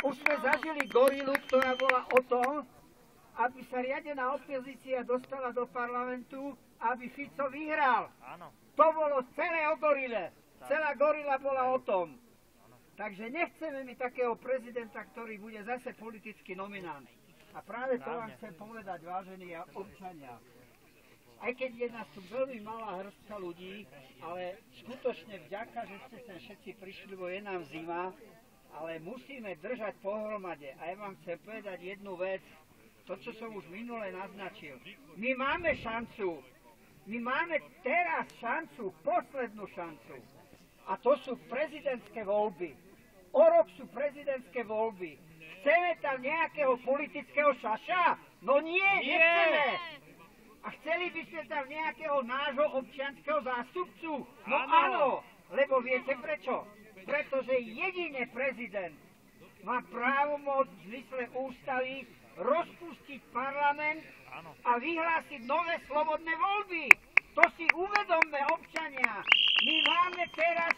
Už sme zažili gorilu, ktorá bola o tom, aby sa riadená opozícia dostala do parlamentu, aby Fico vyhral. To bolo celé o gorile. Celá gorila bola o tom. Takže nechceme mi takého prezidenta, ktorý bude zase politicky nominálny. A práve to vám chcem povedať, vážení občania. Aj keď je nás tu veľmi malá hrstka ľudí, ale skutočne vďaka, že ste sem všetci prišli, bo je nám zima, ale musíme držať pohromade. A ja vám chcem povedať jednu vec, to, čo som už minule naznačil. My máme šancu. My máme teraz šancu, poslednú šancu. A to sú prezidentské voľby. O rok sú prezidentské voľby. Chceme tam nejakého politického šaša? No nie, nechceme. A chceli by sme tam nejakého nášho občianskeho zástupcu? No áno, lebo viete prečo? Pretože jedine prezident má právomoc v zmysle ústavy rozpustiť parlament a vyhlásiť nové slobodné voľby. To si uvedomme, občania. My máme teraz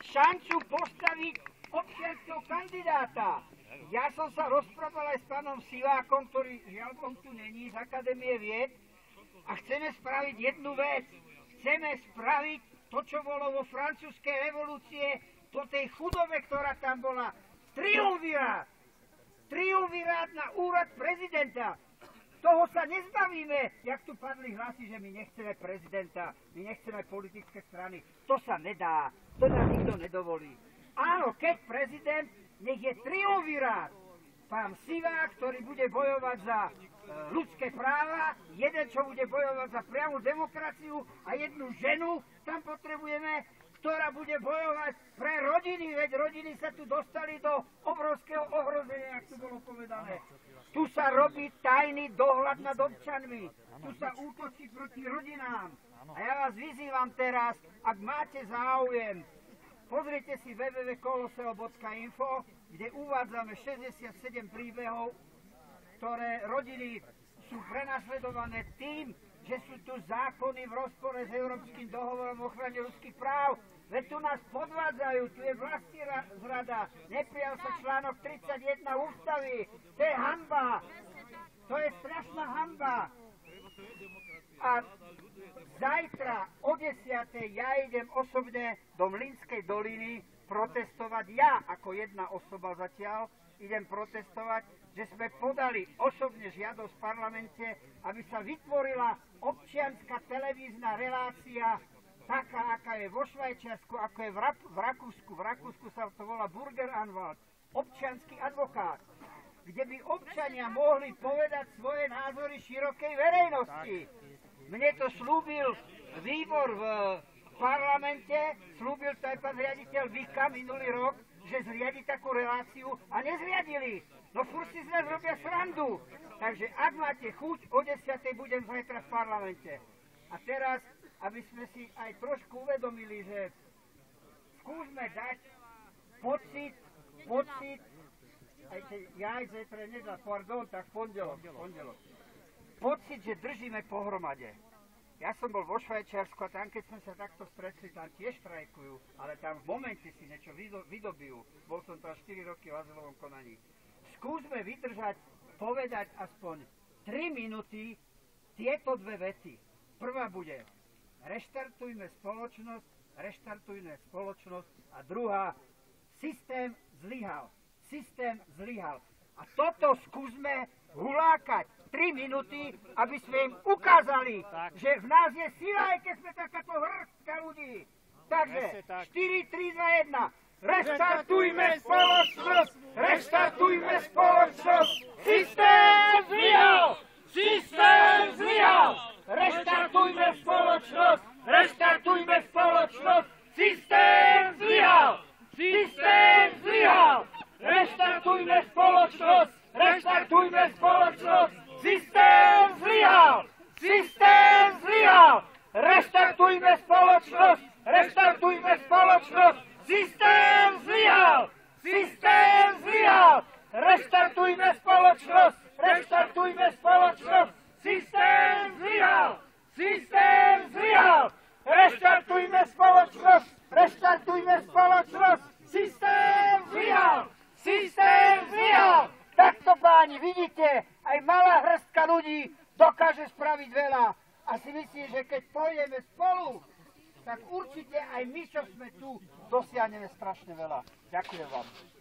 šancu postaviť občianskeho kandidáta. Ja som sa rozprával aj s pánom Sivákom, ktorý žiaľ tu není, z Akadémie vied, a chceme spraviť jednu vec. Chceme spraviť to, čo bolo vo francúzskej revolúcie, po tej chudobe, ktorá tam bola. Triumvirát! Triumvirát na úrad prezidenta. Toho sa nezbavíme, jak tu padli hlasy, že my nechceme prezidenta, my nechceme politické strany. To sa nedá, to nám nikto nedovolí. Áno, keď prezident, nech je triumvirát. Pán Sivák, ktorý bude bojovať za ľudské práva, jeden, čo bude bojovať za priamu demokraciu a jednu ženu tam potrebujeme, ktorá bude bojovať pre rodiny, veď rodiny sa tu dostali do obrovského ohrozenia, jak tu bolo povedané. Tu sa robí tajný dohľad nad občanmi, tu sa útočí proti rodinám. A ja vás vyzývam teraz, ak máte záujem, pozrite si www.koloseo.info, kde uvádzame 67 príbehov, ktoré rodiny sú prenasledované tým, že sú tu zákony v rozpore s Európskym dohovorom o ochrane ľudských práv. Veď tu nás podvádzajú, tu je vlastizrada, neprijal sa článok 31 ústavy. To je hanba. To je strašná hanba. A zajtra o 10. ja idem osobne do Mlynskej doliny protestovať. Ja ako jedna osoba zatiaľ idem protestovať, že sme podali osobne žiadosť v parlamente, aby sa vytvorila občianska televízna relácia, taká, aká je vo Švajčiarsku, ako je v Rakúsku. V Rakúsku sa to volá Bürgeranwalt, občiansky advokát, kde by občania mohli povedať svoje názory širokej verejnosti. Mne to slúbil výbor v parlamente, slúbil to aj pán riaditeľ Vika minulý rok, že zriadi takú reláciu a nezriadili. No furt si z nás robia srandu. Takže ak máte chuť, o 10. budem zajtra v parlamente. A teraz, aby sme si aj trošku uvedomili, že skúsme dať pocit, aj keď ja aj zajtra nedá, pardon, tak pondelok. Pocit, že držíme pohromade. Ja som bol vo Švajčiarsku a tam, keď sme sa takto stretli, tam tiež štrajkujú, ale tam v momente si niečo vydobijú. Bol som tam 4 roky v azylovom konaní. Skúsme vydržať, povedať aspoň 3 minúty tieto dve veci. Prvá bude reštartujme spoločnosť a druhá systém zlyhal. A toto skúsme hulákať 3 minúty, aby sme im ukázali, že v nás je sila, aj keď sme takáto hrstka ľudí. Takže 4, 3, 2, 1. Reštartujme spoločnosť! Systém zlyhal! Reštartujme spoločnosť! Systém zlyhal! Reštartujme spoločnosť! Systém zlyhal! Reštartujme spoločnosť! Systém zlyhal! Reštartujme spoločnosť! Systém zlyhal! Reštartujme spoločnosť! Systém páni, vidíte, aj malá hrstka ľudí dokáže spraviť veľa. A si myslím, že keď pôjdeme spolu, tak určite aj my, čo sme tu, dosiahneme strašne veľa. Ďakujem vám.